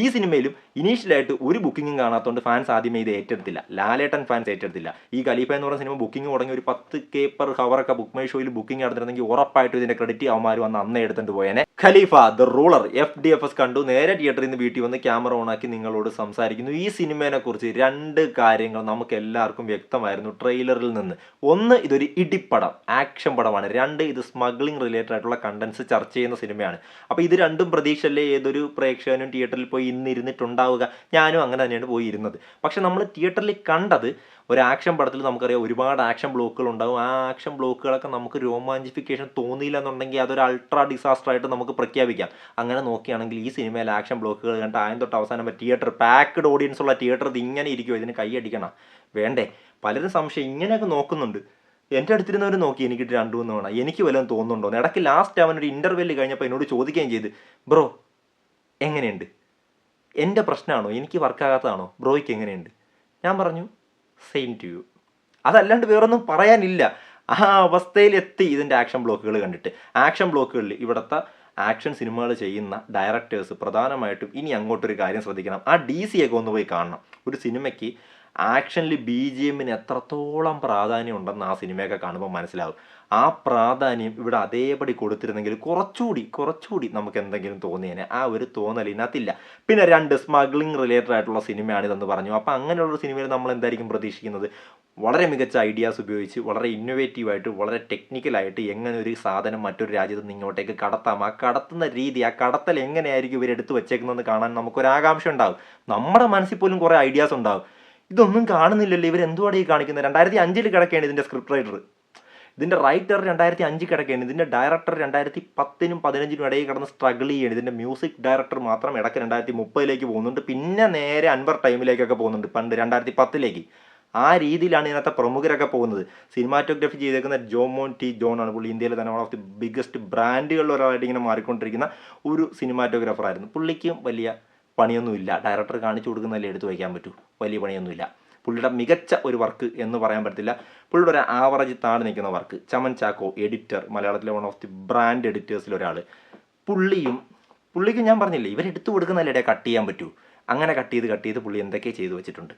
ഈ സിനിമയിലും ഇനീഷ്യലായിട്ട് ഒരു ബുക്കിങ്ങും കാണാത്തതുകൊണ്ട് ഫാൻസ് ആദ്യമേ ഇത് ഏറ്റെടുത്തില്ല. ലാലേട്ടൻ ഫാൻസ് ഏറ്റെടുത്തില്ല. ഈ ഖലീഫ എന്ന് പറയുന്ന സിനിമ ബുക്കിംഗ് തുടങ്ങി ഒരു 10K പെർ ഹവറൊക്കെ ബുക്ക് മൈ ഷോയിൽ ബുക്കിംഗ് നടന്നിരുന്നെങ്കിൽ ഉറപ്പായിട്ടും ഇതിന്റെ ക്രെഡിറ്റ് അവന്മാർ വന്ന് അന്നേ എടുത്തിട്ട് പോയേനെ. ഖലീഫ ദ റൂളർ FDFS കണ്ടു. നേരെ തിയേറ്ററിൽ നിന്ന് വീട്ടിൽ വന്ന് ക്യാമറ ഓണാക്കി നിങ്ങളോട് സംസാരിക്കുന്നു. ഈ സിനിമയെ കുറിച്ച് 2 കാര്യങ്ങൾ നമുക്ക് എല്ലാവർക്കും വ്യക്തമായിരുന്നു ട്രെയിലറിൽ നിന്ന്. ഒന്ന്, ഇതൊരു ഇടിപ്പടം, ആക്ഷൻ പടമാണ്. 2, ഇത് സ്മഗ്ലിംഗ് റിലേറ്റഡ് ആയിട്ടുള്ള കണ്ടന്റ്സ് ചർച്ച ചെയ്യുന്ന സിനിമയാണ്. അപ്പോൾ ഇത് രണ്ടും പ്രതീക്ഷയല്ലേ ഏതൊരു പ്രേക്ഷകനും തിയേറ്ററിൽ പോയി ഇന്ന് ഇരുന്നിട്ടുണ്ടാവുക. ഞാനും അങ്ങനെ തന്നെയാണ് പോയി ഇരുന്നത്. പക്ഷെ നമ്മൾ തിയേറ്ററിൽ കണ്ടത് ഒരു ആക്ഷൻ പടത്തിൽ നമുക്കറിയാം ഒരുപാട് ആക്ഷൻ ബ്ലോക്കുകൾ ഉണ്ടാവും. ആ ആക്ഷൻ ബ്ലോക്കുകളൊക്കെ നമുക്ക് രോമാഞ്ചിഫിക്കേഷൻ തോന്നിയില്ല എന്നുണ്ടെങ്കിൽ അതൊരു അൾട്രാ ഡിസാസ്റ്റർ ആയിട്ട് നമുക്ക് പ്രഖ്യാപിക്കാം. അങ്ങനെ നോക്കുകയാണെങ്കിൽ ഈ സിനിമയിൽ ആക്ഷൻ ബ്ലോക്കുകൾ കണ്ട് ആദ്യം തൊട്ട് അവസാനം തിയേറ്റർ പാക്ഡ് ഓഡിയൻസ് ഉള്ള തിയേറ്റർ ഇത് ഇങ്ങനെ ഇരിക്കുമോ, ഇതിന് കൈ അടിക്കണം വേണ്ടേ? പലരും സംശയം ഇങ്ങനെയൊക്കെ നോക്കുന്നുണ്ട്. എൻ്റെ അടുത്തിരുന്നവർ നോക്കി എനിക്കിട്ട് 2-3 തവണ എനിക്ക് വല്ലതും തോന്നുന്നുണ്ടോ. ഇടയ്ക്ക് ലാസ്റ്റ് അവനൊരു ഇൻ്റർവെല്ല് കഴിഞ്ഞപ്പോൾ എന്നോട് ചോദിക്കുകയും ചെയ്ത്, ബ്രോ എങ്ങനെയുണ്ട്, എൻ്റെ പ്രശ്നമാണോ, എനിക്ക് വർക്കാകാത്തതാണോ, ബ്രോയ്ക്ക് എങ്ങനെയുണ്ട്? ഞാൻ പറഞ്ഞു സെയിം ടു യു. അതല്ലാണ്ട് വേറൊന്നും പറയാനില്ല. ആ അവസ്ഥയിലെത്തി ഇതിൻ്റെ ആക്ഷൻ ബ്ലോക്കുകൾ കണ്ടിട്ട്. ആക്ഷൻ ബ്ലോക്കുകളിൽ ഇവിടുത്തെ ആക്ഷൻ സിനിമകൾ ചെയ്യുന്ന ഡയറക്ടേഴ്സ് പ്രധാനമായിട്ടും ഇനി അങ്ങോട്ടൊരു കാര്യം ശ്രദ്ധിക്കണം. ആ DC ഒക്കെ ഒന്ന് പോയി കാണണം. ഒരു സിനിമയ്ക്ക് ആക്ഷനിൽ BGMന് എത്രത്തോളം പ്രാധാന്യം ഉണ്ടെന്ന് ആ സിനിമയൊക്കെ കാണുമ്പോൾ മനസ്സിലാവും. ആ പ്രാധാന്യം ഇവിടെ അതേപടി കൊടുത്തിരുന്നെങ്കിൽ കുറച്ചുകൂടി നമുക്ക് എന്തെങ്കിലും തോന്നിയേനെ. ആ ഒരു തോന്നൽ ഇതിനകത്തില്ല. പിന്നെ 2, സ്മഗ്ലിംഗ് റിലേറ്റഡ് ആയിട്ടുള്ള സിനിമയാണിതെന്ന് പറഞ്ഞു. അപ്പോൾ അങ്ങനെയുള്ളൊരു സിനിമയിൽ നമ്മൾ എന്തായിരിക്കും പ്രതീക്ഷിക്കുന്നത്? വളരെ മികച്ച ഐഡിയാസ് ഉപയോഗിച്ച് വളരെ ഇന്നോവേറ്റീവായിട്ട് വളരെ ടെക്നിക്കലായിട്ട് എങ്ങനെ ഒരു സാധനം മറ്റൊരു രാജ്യത്ത് നിന്ന് ഇങ്ങോട്ടേക്ക് കടത്താം, ആ കടത്തുന്ന രീതി, ആ കടത്തൽ എങ്ങനെയായിരിക്കും ഇവരെടുത്ത് വെച്ചേക്കുന്നതെന്ന് കാണാൻ നമുക്കൊരാകാംക്ഷ ഉണ്ടാകും. നമ്മുടെ മനസ്സിൽ പോലും കുറേ ഐഡിയാസ് ഉണ്ടാകും. ഇതൊന്നും കാണുന്നില്ലല്ലോ, ഇവരെന്തുവാണ് ഈ കാണിക്കുന്നത്? 2005 കിടക്കുകയാണ് ഇതിൻ്റെ സ്ക്രിപ്റ്റ് റൈറ്റർ. ഇതിൻ്റെ റൈറ്റർ 2005 കിടക്കുകയാണ്. ഇതിൻ്റെ ഡയറക്ടർ 2010-നും 2015-നും ഇടയിൽ കിടന്ന് സ്ട്രഗിൾ ചെയ്യാണ്. ഇതിൻ്റെ മ്യൂസിക് ഡയറക്ടർ മാത്രം ഇടയ്ക്ക് 2030-ലേക്ക് പോകുന്നുണ്ട്. പിന്നെ നേരെ അൻവർ ടൈമിലേക്കൊക്കെ പോകുന്നുണ്ട്, പണ്ട് 2010-ലേക്ക്. ആ രീതിയിലാണ് ഇതിനകത്തെ പ്രമുഖരൊക്കെ പോകുന്നത്. സിനിമാറ്റോഗ്രാഫി ചെയ്തേക്കുന്ന ജോമോൻ T. ജോൺ ആണ്. പുള്ളി ഇന്ത്യയിലെ തന്നെ വൺ ഓഫ് ദി ബിഗ്ഗസ്റ്റ് ബ്രാൻഡുകളിൽ ഒരാളായിട്ട് ഇങ്ങനെ മാറിക്കൊണ്ടിരിക്കുന്ന ഒരു സിനിമാറ്റോഗ്രാഫറായിരുന്നു. പുള്ളിക്കും വലിയ പണിയൊന്നുമില്ല. ഡയറക്ടർ കാണിച്ചു കൊടുക്കുന്നതല്ലേ എടുത്തു വയ്ക്കാൻ പറ്റൂ. വലിയ പണിയൊന്നുമില്ല. പുള്ളിയുടെ മികച്ച ഒരു വർക്ക് എന്ന് പറയാൻ പറ്റത്തില്ല. പുള്ളിയുടെ ഒരു ആവറേജ് താഴെ നിൽക്കുന്ന വർക്ക്. ചമൻ ചാക്കോ എഡിറ്റർ, മലയാളത്തിലെ വൺ ഓഫ് ദി ബ്രാൻഡ് എഡിറ്റേഴ്സിൽ ഒരാൾ. പുള്ളിക്ക് ഞാൻ പറഞ്ഞില്ലേ, ഇവരെടുത്തു കൊടുക്കുന്നതല്ലേ കട്ട് ചെയ്യാൻ പറ്റൂ. അങ്ങനെ കട്ട് ചെയ്ത് പുള്ളി എന്തൊക്കെ ചെയ്തു വെച്ചിട്ടുണ്ട്.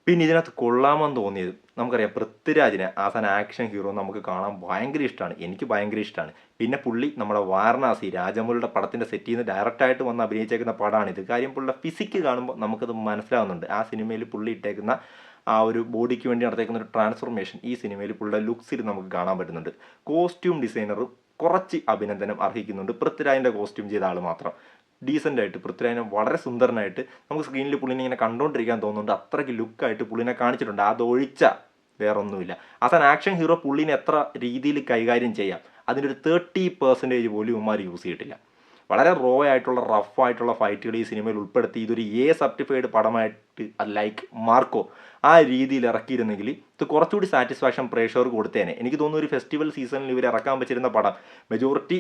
പിന്നെ ഇതിനകത്ത് കൊള്ളാമെന്ന് തോന്നിയത്, നമുക്കറിയാം പൃഥ്വിരാജിനെ ആസ് ആൻ ആക്ഷൻ ഹീറോ നമുക്ക് കാണാൻ ഭയങ്കര ഇഷ്ടമാണ്. എനിക്ക് ഭയങ്കര ഇഷ്ടമാണ്. പിന്നെ പുള്ളി നമ്മുടെ വാരണാസി രാജമൗലിയുടെ പടത്തിൻ്റെ സെറ്റിൽ നിന്ന് ഡയറക്റ്റായിട്ട് വന്ന് അഭിനയിച്ചേക്കുന്ന പടമാണിത്. കാര്യം പുള്ളിയുടെ ഫിസിക്ക് കാണുമ്പോൾ നമുക്കത് മനസ്സിലാവുന്നുണ്ട്. ആ സിനിമയിൽ പുള്ളി ഇട്ടേക്കുന്ന ആ ഒരു ബോഡിക്ക് വേണ്ടി നടത്തേക്കുന്ന ഒരു ട്രാൻസ്ഫോർമേഷൻ ഈ സിനിമയിൽ പുള്ളിയുടെ ലുക്സിൽ നമുക്ക് കാണാൻ പറ്റുന്നുണ്ട്. കോസ്റ്റ്യൂം ഡിസൈനർ കുറച്ച് അഭിനന്ദനം അർഹിക്കുന്നുണ്ട്. പൃഥ്വിരാജിൻ്റെ കോസ്റ്റ്യൂം ചെയ്ത ആൾ മാത്രം ഡീസൻ്റായിട്ട്, പൃഥ്വിരാജിനെ വളരെ സുന്ദരനായിട്ട് നമുക്ക് സ്ക്രീനിൽ പുള്ളിനെ ഇങ്ങനെ കണ്ടുകൊണ്ടിരിക്കാൻ തോന്നുന്നുണ്ട്. അത്രയ്ക്ക് ലുക്കായിട്ട് പുള്ളിനെ കാണിച്ചിട്ടുണ്ട്. അതൊഴിച്ച വേറൊന്നുമില്ല. ആസ് ആൻ ആക്ഷൻ ഹീറോ പുള്ളിനെ എത്ര രീതിയിൽ കൈകാര്യം ചെയ്യാം, അതിൻ്റെ ഒരു 30% പോലും ഇവന്മാർ യൂസ് ചെയ്തിട്ടില്ല. വളരെ റോ ആയിട്ടുള്ള റഫായിട്ടുള്ള ഫൈറ്റുകൾ ഈ സിനിമയിൽ ഉൾപ്പെടുത്തി ഇതൊരു സർട്ടിഫൈഡ് പടമായിട്ട് ലൈക്ക് മാർക്കോ ആ രീതിയിൽ ഇറക്കിയിരുന്നെങ്കിൽ ഇത് കുറച്ചുകൂടി സാറ്റിസ്ഫാക്ഷൻ പ്രേക്ഷകർക്ക് കൊടുത്തേനെ. എനിക്ക് തോന്നുന്നു ഒരു ഫെസ്റ്റിവൽ സീസണിൽ ഇവർ ഇറക്കാൻ വെച്ചിരുന്ന പടം മെജോറിറ്റി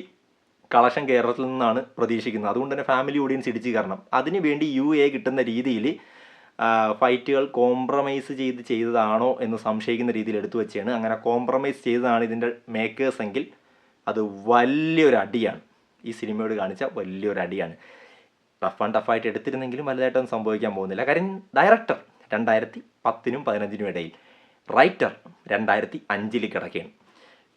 കളക്ഷൻ കേരളത്തിൽ നിന്നാണ് പ്രതീക്ഷിക്കുന്നത്. അതുകൊണ്ട് തന്നെ ഫാമിലി ഓഡിയൻസ് ഇടിച്ച് കയറണം. അതിന് വേണ്ടി UA കിട്ടുന്ന രീതിയിൽ ഫൈറ്റുകൾ കോംപ്രമൈസ് ചെയ്തതാണോ എന്ന് സംശയിക്കുന്ന രീതിയിൽ എടുത്തു വെച്ചാണ്. അങ്ങനെ കോംപ്രമൈസ് ചെയ്തതാണ് ഇതിൻ്റെ മേക്കേഴ്സ് എങ്കിൽ അത് വലിയൊരു അടിയാണ്. ഈ സിനിമയോട് കാണിച്ച വലിയൊരു അടിയാണ്. റഫ് ആൻഡ് ടഫായിട്ട് എടുത്തിരുന്നെങ്കിലും വലുതായിട്ടൊന്നും സംഭവിക്കാൻ പോകുന്നില്ല. കാര്യം ഡയറക്ടർ 2010-നും 2015-നും ഇടയിൽ, റൈറ്റർ 2005-ൽ കിടക്കുകയാണ്.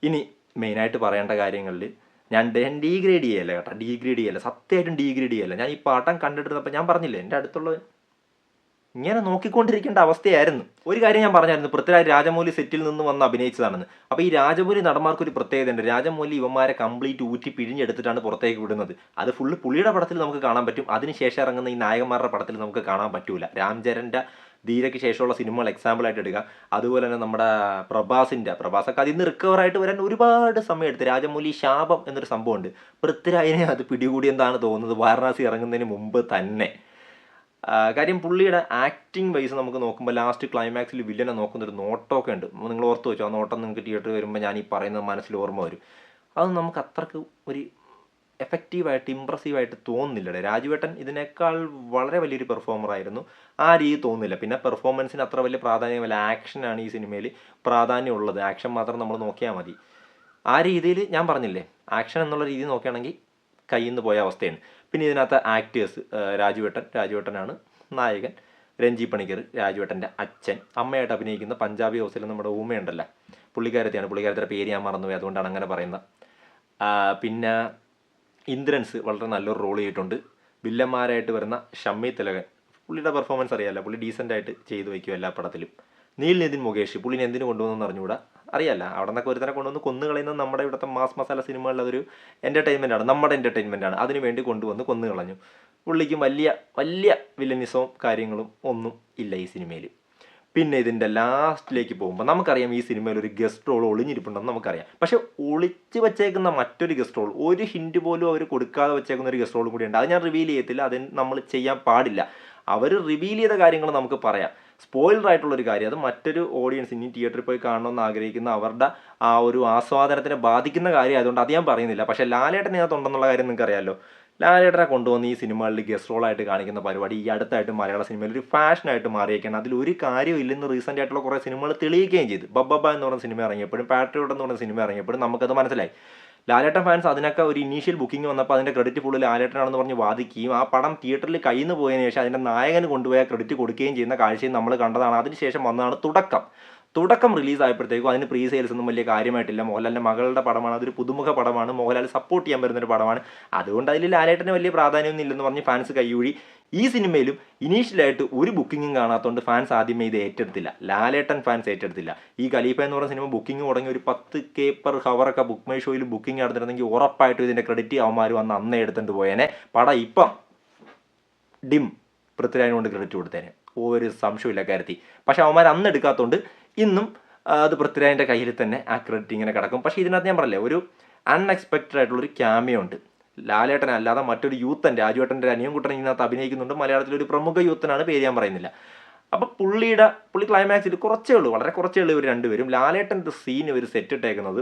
ഇനി മെയിനായിട്ട് പറയേണ്ട കാര്യങ്ങളിൽ ഞാൻ ഡീഗ്രേഡ് ചെയ്യല്ല കേട്ടോ, ഡീഗ്രേഡ് ചെയ്യല്ല, സത്യമായിട്ടും ഡീഗ്രേഡ് ചെയ്യല്ല. ഞാൻ ഈ പാട്ടം കണ്ടിട്ടിരുന്നപ്പോൾ ഞാൻ പറഞ്ഞില്ലേ, എൻ്റെ അടുത്തുള്ള ഇങ്ങനെ നോക്കിക്കൊണ്ടിരിക്കേണ്ട അവസ്ഥയായിരുന്നു. ഒരു കാര്യം ഞാൻ പറഞ്ഞായിരുന്നു, പൃഥ്വിരാജ് രാജമൗലി സെറ്റിൽ നിന്ന് വന്ന് അഭിനയിച്ചതാണെന്ന്. അപ്പോൾ ഈ രാജമൗലി നടന്മാർക്കൊരു പ്രത്യേകതയുണ്ട്. രാജമൗലി ഇവന്മാരെ കംപ്ലീറ്റ് ഊറ്റി പിഴിഞ്ഞെടുത്തിട്ടാണ് പുറത്തേക്ക് വിടുന്നത്. അത് ഫുള്ള് പുള്ളിയുടെ പടത്തിൽ നമുക്ക് കാണാൻ പറ്റും. അതിനുശേഷം ഇറങ്ങുന്ന ഈ നായകന്മാരുടെ പടത്തിൽ നമുക്ക് കാണാൻ പറ്റൂല. രാംചരൻ്റെ ധീരയ്ക്ക് ശേഷമുള്ള സിനിമകൾ എക്സാമ്പിളായിട്ട് എടുക്കുക. അതുപോലെ തന്നെ നമ്മുടെ പ്രഭാസൊക്കെ അതിൽ നിന്ന് റിക്കവറായിട്ട് വരാൻ ഒരുപാട് സമയം എടുത്ത്. രാജമൗലി ശാപം എന്നൊരു സംഭവമുണ്ട്. പൃഥ്വിരാജിനെ അത് പിടികൂടി എന്താണ് തോന്നുന്നത് വാരണാസി ഇറങ്ങുന്നതിന് മുമ്പ് തന്നെ. കാര്യം പുള്ളിയുടെ ആക്ടിങ് വൈസ് നമുക്ക് നോക്കുമ്പോൾ ലാസ്റ്റ് ക്ലൈമാക്സിൽ വില്ലനെ നോക്കുന്നൊരു നോട്ടമൊക്കെ ഉണ്ട്. നിങ്ങൾ ഓർത്ത് വെച്ചോ, ആ നോട്ടം നിങ്ങൾക്ക് തിയേറ്ററിൽ വരുമ്പോൾ ഞാൻ ഈ പറയുന്നത് മനസ്സിൽ ഓർമ്മ വരും. അത് നമുക്ക് അത്രക്ക് ഒരു എഫക്റ്റീവായിട്ട് ഇമ്പ്രസീവായിട്ട് തോന്നുന്നില്ല. രാജുവേട്ടൻ ഇതിനേക്കാൾ വളരെ വലിയൊരു പെർഫോമറായിരുന്നു. ആ രീതി തോന്നുന്നില്ല. പിന്നെ പെർഫോമൻസിന് അത്ര വലിയ പ്രാധാന്യമില്ല. ആക്ഷനാണ് ഈ സിനിമയിൽ പ്രാധാന്യമുള്ളത്. ആക്ഷൻ മാത്രം നമ്മൾ നോക്കിയാൽ മതി. ആ രീതിയിൽ ഞാൻ പറഞ്ഞില്ലേ, ആക്ഷൻ എന്നുള്ള രീതി നോക്കുകയാണെങ്കിൽ കയ്യിൽ നിന്ന് പോയ അവസ്ഥയാണ്. പിന്നെ ഇതിനകത്ത് ആക്ടേഴ്സ് രാജുവേട്ടനാണ് നായകൻ. രഞ്ജി പണിക്കർ രാജുവേട്ടൻ്റെ അച്ഛൻ. അമ്മയായിട്ട് അഭിനയിക്കുന്ന പഞ്ചാബി ഹൗസിൽ നമ്മുടെ ഊമയുണ്ടല്ലോ, പുള്ളിക്കാരത്തിയുടെ പേര് ഞാൻ മറന്നുപോയി, അതുകൊണ്ടാണ് അങ്ങനെ പറയുന്നത്. പിന്നെ ഇന്ദ്രൻസ് വളരെ നല്ലൊരു റോൾ ചെയ്തിട്ടുണ്ട്. വില്ലന്മാരായിട്ട് വരുന്ന ഷമ്മി തിലകൻ, പുള്ളിയുടെ പെർഫോമൻസ് അറിയാമല്ലോ, പുള്ളി ഡീസൻ്റായിട്ട് ചെയ്തു വയ്ക്കും എല്ലാ പടത്തിലും. നിതിൻ മുകേഷ്, പുള്ളിനെ എന്തിനു കൊണ്ടുവന്നു അറിഞ്ഞുകൂടാ, അറിയാമല്ല, അവിടെ നിന്നൊക്കെ ഒരുത്തനെ കൊണ്ടുവന്ന് കൊന്നുകളയുന്നത് നമ്മുടെ ഇവിടുത്തെ മാസ് മസാല സിനിമകളിൽ അതൊരു എൻ്റർടൈൻമെൻറ്റാണ്, നമ്മുടെ എൻ്റർടൈൻമെൻറ്റാണ്. അതിനു വേണ്ടി കൊണ്ടുവന്ന് കൊന്നുകളഞ്ഞു. പുള്ളിക്കും വലിയ വില്ലനിസവും കാര്യങ്ങളും ഒന്നും ഇല്ല ഈ സിനിമയിൽ. പിന്നെ ഇതിൻ്റെ ലാസ്റ്റിലേക്ക് പോകുമ്പോൾ നമുക്കറിയാം ഈ സിനിമയിൽ ഒരു ഗസ്റ്റ് റോൾ ഒളിഞ്ഞിരിപ്പുണ്ടെന്ന് നമുക്കറിയാം. പക്ഷേ ഒളിച്ച് വെച്ചേക്കുന്ന മറ്റൊരു ഗസ്റ്റ് റോൾ, ഒരു ഹിൻറ്റ് പോലും അവർ കൊടുക്കാതെ വെച്ചേക്കുന്ന ഒരു ഗസ്റ്റ് റോൾ കൂടിയുണ്ട്. അത് ഞാൻ റിവീൽ ചെയ്യത്തില്ല, അത് നമ്മൾ ചെയ്യാൻ പാടില്ല. അവർ റിവീൽ ചെയ്ത കാര്യങ്ങൾ നമുക്ക് പറയാം. സ്പോയിലർ ആയിട്ടുള്ളൊരു കാര്യം, അത് മറ്റൊരു ഓഡിയൻസ് ഇനി തിയേറ്ററിൽ പോയി കാണണമെന്ന് ആഗ്രഹിക്കുന്ന അവരുടെ ആ ഒരു ആസ്വാദനത്തിനെ ബാധിക്കുന്ന കാര്യം ആയതുകൊണ്ട് അത് ഞാൻ പറയുന്നില്ല. പക്ഷേ ലാലേട്ടൻ ഇതിനകത്തുണ്ടെന്നുള്ള കാര്യം നിങ്ങൾക്ക് അറിയാമല്ലോ. ലാലേട്ടനെ കൊണ്ടുവന്ന് ഈ സിനിമകളിൽ ഗസ്റ്റ് റോളായിട്ട് കാണിക്കുന്ന പരിപാടി ഈ അടുത്തായിട്ട് മലയാള സിനിമയിൽ ഒരു ഫാഷനായിട്ട് മാറിയേക്കാണ്. അതിലൊരു കാര്യം ഇല്ലെന്ന് റീസെൻ്റ് ആയിട്ടുള്ള കുറേ സിനിമകൾ തെളിയിക്കുകയും ചെയ്തു. ബബ്ബ എന്ന് പറഞ്ഞ സിനിമ ഇറങ്ങിയപ്പോഴും പാട്രിയോട്ട് എന്ന് പറഞ്ഞ സിനിമ ഇറങ്ങിയപ്പോഴും നമുക്കത് മനസ്സിലായി. ലാലേട്ടൻ ഫാൻസ് അതിനൊക്കെ ഒരു ഇനീഷ്യൽ ബുക്കിംഗ് വന്നപ്പോൾ അതിൻ്റെ ക്രെഡിറ്റ് ഫുള്ള് ലാലേട്ടനാണെന്ന് പറഞ്ഞ് വാദിക്കുകയും ആ പടം തിയേറ്ററിൽ കയ്യിൽ നിന്ന് പോയതിനു ശേഷം അതിൻ്റെ നായകന് കൊണ്ടുപോയ ക്രെഡിറ്റ് കൊടുക്കുകയും ചെയ്യുന്ന കാഴ്ചയും നമ്മൾ കണ്ടതാണ്. അതിനുശേഷം വന്നതാണ് തുടക്കം റിലീസായപ്പോഴത്തേക്കും അതിന് പ്രീ സെയിൽസ് ഒന്നും വലിയ കാര്യമായിട്ടില്ല. മോഹൻലാലിൻ്റെ മകളുടെ പടമാണ്, അതൊരു പുതുമുഖ പടമാണ്, മോഹൻലാൽ സപ്പോർട്ട് ചെയ്യാൻ വരുന്നൊരു പടമാണ്, അതുകൊണ്ട് അതിൽ ലാലേട്ടന് വലിയ പ്രാധാന്യമൊന്നും ഇല്ലെന്ന് പറഞ്ഞ് ഫാൻസ് കൈയൂഴി. ഈ സിനിമയിലും ഇനീഷ്യലായിട്ട് ഒരു ബുക്കിങ്ങും കാണാത്തതുകൊണ്ട് ഫാൻസ് ആദ്യമേ ഇത് ഏറ്റെടുത്തില്ല, ലാലേട്ടൻ ഫാൻസ് ഏറ്റെടുത്തില്ല. ഈ ഖലീഫ എന്ന് പറയുന്ന സിനിമ ബുക്കിംഗ് തുടങ്ങി ഒരു 10K per hour book my ഷോയിൽ ബുക്കിംഗ് നടന്നിരുന്നെങ്കിൽ ഉറപ്പായിട്ടും ഇതിൻ്റെ ക്രെഡിറ്റ് അവന്മാർ വന്ന് അന്നേ എടുത്തിട്ട് പോയേനെ. പടം ഇപ്പം പൃഥ്വിരാജിന് കൊണ്ട് ക്രെഡിറ്റ് കൊടുത്തേനെ, ഒരു സംശയമില്ല കാര്യത്തിൽ. പക്ഷെ അവന്മാർ അന്ന് എടുക്കാത്തതുകൊണ്ട് ഇന്നും അത് പൃഥ്വിരാജിൻ്റെ കയ്യിൽ തന്നെ ആ ക്രെഡിറ്റ് ഇങ്ങനെ കിടക്കും. പക്ഷേ ഇതിനകത്ത് ഞാൻ പറയില്ലേ, ഒരു അൺഎക്സ്പെക്റ്റഡ് ആയിട്ടുള്ളൊരു ക്യാമിയോ ഉണ്ട്. ലാലേട്ടൻ അല്ലാതെ മറ്റൊരു യൂത്തൻ, രാജുവേട്ടൻ്റെ അനിയൻകുട്ടൻ ഇതിനകത്ത് അഭിനയിക്കുന്നുണ്ട്. മലയാളത്തിലൊരു പ്രമുഖ യൂത്തനാണ്, പേര് ഞാൻ പറയുന്നില്ല. അപ്പം പുള്ളി ക്ലൈമാക്സിൽ കുറച്ചേ ഉള്ളൂ, വളരെ കുറച്ചേ ഉള്ളൂ ഇവർ രണ്ടുപേരും. ലാലേട്ടൻ്റെ സീൻ ഇവർ സെറ്റ് ഇട്ടേക്കുന്നത്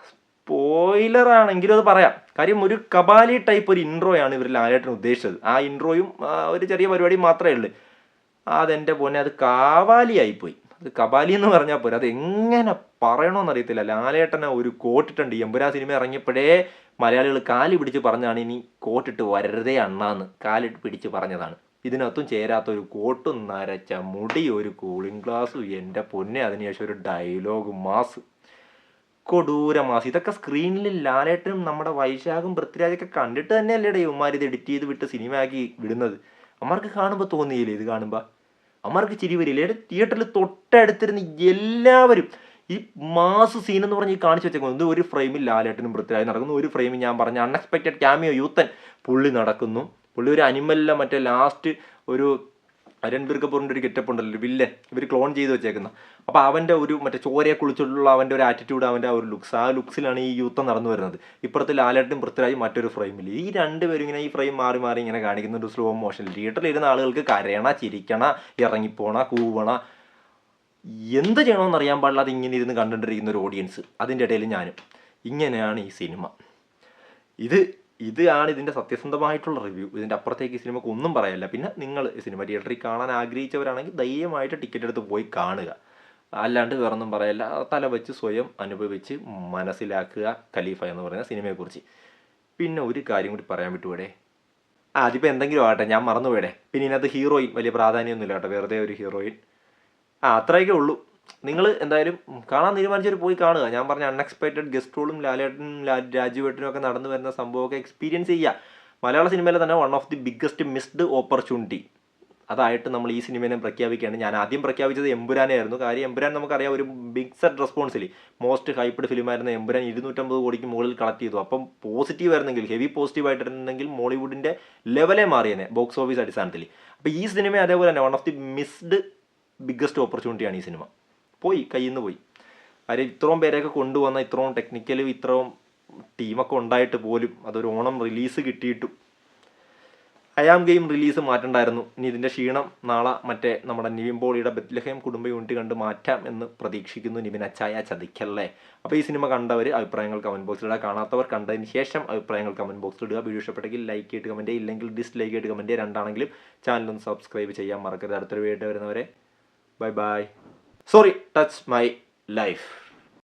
സ്പോയിലറാണെങ്കിലും അത് പറയാം. കാര്യം ഒരു കബാലി ടൈപ്പ് ഒരു ഇൻട്രോയാണ് ഇവർ ലാലേട്ടൻ ഉദ്ദേശിച്ചത്. ആ ഇൻട്രോയും ഒരു ചെറിയ പരിപാടിയും മാത്രമേ ഉള്ളൂ. അതെൻ്റെ പൊന്നെ, അത് കാവാലിയായിപ്പോയി. അത് കബാലി എന്ന് പറഞ്ഞാൽ പോരാ, അത് എങ്ങനെ പറയണമെന്ന് അറിയത്തില്ല. ലാലേട്ടനെ ഒരു കോട്ടിട്ടുണ്ട്. എമ്പുരാൻ സിനിമ ഇറങ്ങിയപ്പോഴേ മലയാളികൾ കാലി പിടിച്ച് പറഞ്ഞാണ് ഇനി കോട്ടിട്ട് വരരുതേ അണ്ണാന്ന് കാലിട്ട് പിടിച്ച് പറഞ്ഞതാണ്. ഇതിനകത്തും ചേരാത്ത ഒരു കോട്ടും നരച്ച മുടി, ഒരു കൂളിംഗ് ഗ്ലാസും, എൻ്റെ പൊന്നെ, അതിനുശേഷം ഒരു ഡയലോഗ് മാസ്, കൊടൂര മാസ്. ഇതൊക്കെ സ്ക്രീനിൽ ലാലേട്ടനും നമ്മുടെ വൈശാഖും പൃഥ്വിരാജൊക്കെ കണ്ടിട്ട് തന്നെയല്ലേ ഇവന്മാർ ഇത് എഡിറ്റ് ചെയ്ത് വിട്ട് സിനിമയാക്കി വിടുന്നത്. അമ്മമാർക്ക് കാണുമ്പോൾ തോന്നിയില്ലേ, ഇത് കാണുമ്പോൾ അമ്മമാർക്ക് ചിരി വരില്ലേ? തിയേറ്ററിൽ തൊട്ടടുത്തിരുന്ന് എല്ലാവരും ഈ മാസ് സീൻ എന്ന് പറഞ്ഞ് ഈ കാണിച്ചു വെച്ചേക്കുന്നത്. ഒരു ഫ്രെയിമിൽ ലാലേട്ടനും പൃഥ്വിരാജ് നടക്കുന്നു, ഒരു ഫ്രെയിമിൽ ഞാൻ പറഞ്ഞ അൺഎക്സ്പെക്റ്റഡ് ക്യാമിയോ യൂത്തൻ പുള്ളി നടക്കുന്നു. പുള്ളി ഒരു അനിമലിലെ മറ്റേ ലാസ്റ്റ് ഒരു രൺബീർ കപൂറിൻ്റെ ഒരു ഗെറ്റപ്പ് ഉണ്ടല്ലോ, വില്ലൻ, ഇവർ ക്ലോൺ ചെയ്ത് വെച്ചേക്കുന്ന. അപ്പോൾ അവൻ്റെ ഒരു മറ്റേ ചോരയെ കുളിച്ചുള്ള അവൻ്റെ ഒരു ആറ്റിറ്റ്യൂഡ്, അവൻ്റെ ആ ഒരു ലുക്സ്, ആ ലുക്സിലാണ് ഈ യൂത്തം നടന്നു വരുന്നത്. ഇപ്പുറത്ത് ലാലേട്ടനും പൃഥ്വിരാജും മറ്റൊരു ഫ്രെയിമിൽ. ഈ രണ്ടുപേരും ഇങ്ങനെ ഈ ഫ്രെയിം മാറി മാറി ഇങ്ങനെ കാണിക്കുന്ന ഒരു സ്ലോ മോഷനിൽ തിയേറ്ററിലിരുന്ന ആളുകൾക്ക് കരയണ, ചിരിക്കണ, ഇറങ്ങിപ്പോണ, കൂവണ, എന്ത് ചെയ്യണമെന്ന് അറിയാൻ പാടില്ല. അത് ഇങ്ങനെ ഇരുന്ന് കണ്ടുകൊണ്ടിരിക്കുന്ന ഒരു ഓഡിയൻസ്, അതിൻ്റെ ഇടയിൽ ഞാനും. ഇങ്ങനെയാണ് ഈ സിനിമ. ഇതാണ് ഇതിൻ്റെ സത്യസന്ധമായിട്ടുള്ള റിവ്യൂ. ഇതിൻ്റെ അപ്പുറത്തേക്ക് ഈ സിനിമക്ക് ഒന്നും പറയാനില്ല. പിന്നെ നിങ്ങൾ സിനിമ തിയേറ്ററിൽ കാണാൻ ആഗ്രഹിച്ചവരാണെങ്കിൽ ധൈര്യമായിട്ട് ടിക്കറ്റ് എടുത്ത് പോയി കാണുക, അല്ലാണ്ട് വേറൊന്നും പറയല്ല. തല വെച്ച് സ്വയം അനുഭവിച്ച് മനസ്സിലാക്കുക ഖലീഫ എന്ന് പറയുന്ന സിനിമയെക്കുറിച്ച്. പിന്നെ ഒരു കാര്യം കൂടി പറയാൻ വിട്ടുപോടെ, അതിപ്പോൾ എന്തെങ്കിലും ആകട്ടെ, ഞാൻ മറന്നുപോയടെ. പിന്നെ ഇതിനകത്ത് ഹീറോയിൻ വലിയ പ്രാധാന്യമൊന്നുമില്ല കേട്ടോ, വെറുതെ ഒരു ഹീറോയിൻ. അത്രയൊക്കെ ഉള്ളൂ. നിങ്ങൾ എന്തായാലും കാണാൻ തീരുമാനിച്ചവർ പോയി കാണുക. ഞാൻ പറഞ്ഞ അൺഎക്സ്പെക്റ്റഡ് ഗസ്റ്റ് റോളും ലാലേട്ടനും രാജുവേട്ടനും ഒക്കെ നടന്നു വരുന്ന സംഭവമൊക്കെ എക്സ്പീരിയൻസ് ചെയ്യുക. മലയാള സിനിമയിലെ തന്നെ one of the biggest missed opportunity അതായിട്ട് നമ്മൾ ഈ സിനിമയെ പ്രഖ്യാപിക്കുകയാണ്. ഞാൻ ആദ്യം പ്രഖ്യാപിച്ചത് എമ്പുരാനെ ആയിരുന്നു. കാര്യം എമ്പുരാൻ നമുക്കറിയാം ഒരു ബിഗ് സെറ്റ് റെസ്പോൺസിൽ മോസ്റ്റ് ഹൈപ്ഡ് ഫിലിമായിരുന്ന എമ്പുരാൻ 250 കോടിക്ക് മുകളിൽ കളക്ട് ചെയ്തു. അപ്പം പോസിറ്റീവ് ആയിരുന്നെങ്കിൽ, ഹെവി പോസിറ്റീവ് ആയിട്ടുണ്ടെങ്കിൽ മോളിവുഡിൻ്റെ ലെവലേ മാറിയേനെ ബോക്സ് ഓഫീസ് അടിസ്ഥാനത്തിൽ. അപ്പോൾ ഈ സിനിമ അതേപോലെ തന്നെ one of the missed biggest ഓപ്പർച്യൂണിറ്റിയാണ് ഈ സിനിമ. കയ്യിൽ നിന്ന് പോയി. കാര്യം ഇത്രയും പേരെയൊക്കെ കൊണ്ടുവന്ന, ഇത്രയും ടെക്നിക്കലും ഇത്രയും ടീമൊക്കെ ഉണ്ടായിട്ട് പോലും അതൊരു ഓണം റിലീസ് കിട്ടിയിട്ടും അയാം ഗെയിം റിലീസ് മാറ്റണ്ടായിരുന്നു. ഇനി ഇതിൻ്റെ ക്ഷീണം നാളെ മറ്റേ നമ്മുടെ നിവിൻ പോളിയുടെ ബെത്ലഹേം കുടുംബ യൂണിറ്റ് കണ്ട് മാറ്റാം എന്ന് പ്രതീക്ഷിക്കുന്നു. നിവിൻ അച്ചായ ചതിക്കല്ലേ. അപ്പോൾ ഈ സിനിമ കണ്ടവർ അഭിപ്രായങ്ങൾ കമൻറ്റ് ബോക്സിലിടുക, കാണാത്തവർ കണ്ടതിന് ശേഷം അഭിപ്രായങ്ങൾ കമൻറ്റ് ബോക്സിലിടുക. വീഡിയോ ഇഷ്ടപ്പെട്ടെങ്കിൽ ലൈക്ക് ചെയ്തിട്ട് കമൻറ്റ്, ഇല്ലെങ്കിൽ ഡിസ്ലൈക്ക് ചെയ്തിട്ട് കമൻറ്റ്. രണ്ടാണെങ്കിലും ചാനലൊന്ന് സബ്സ്ക്രൈബ് ചെയ്യാൻ മറക്കരുത്. അടുത്തൊരു വീഡിയോ വരുന്നവരെ bye bye. Sorry, touch my life.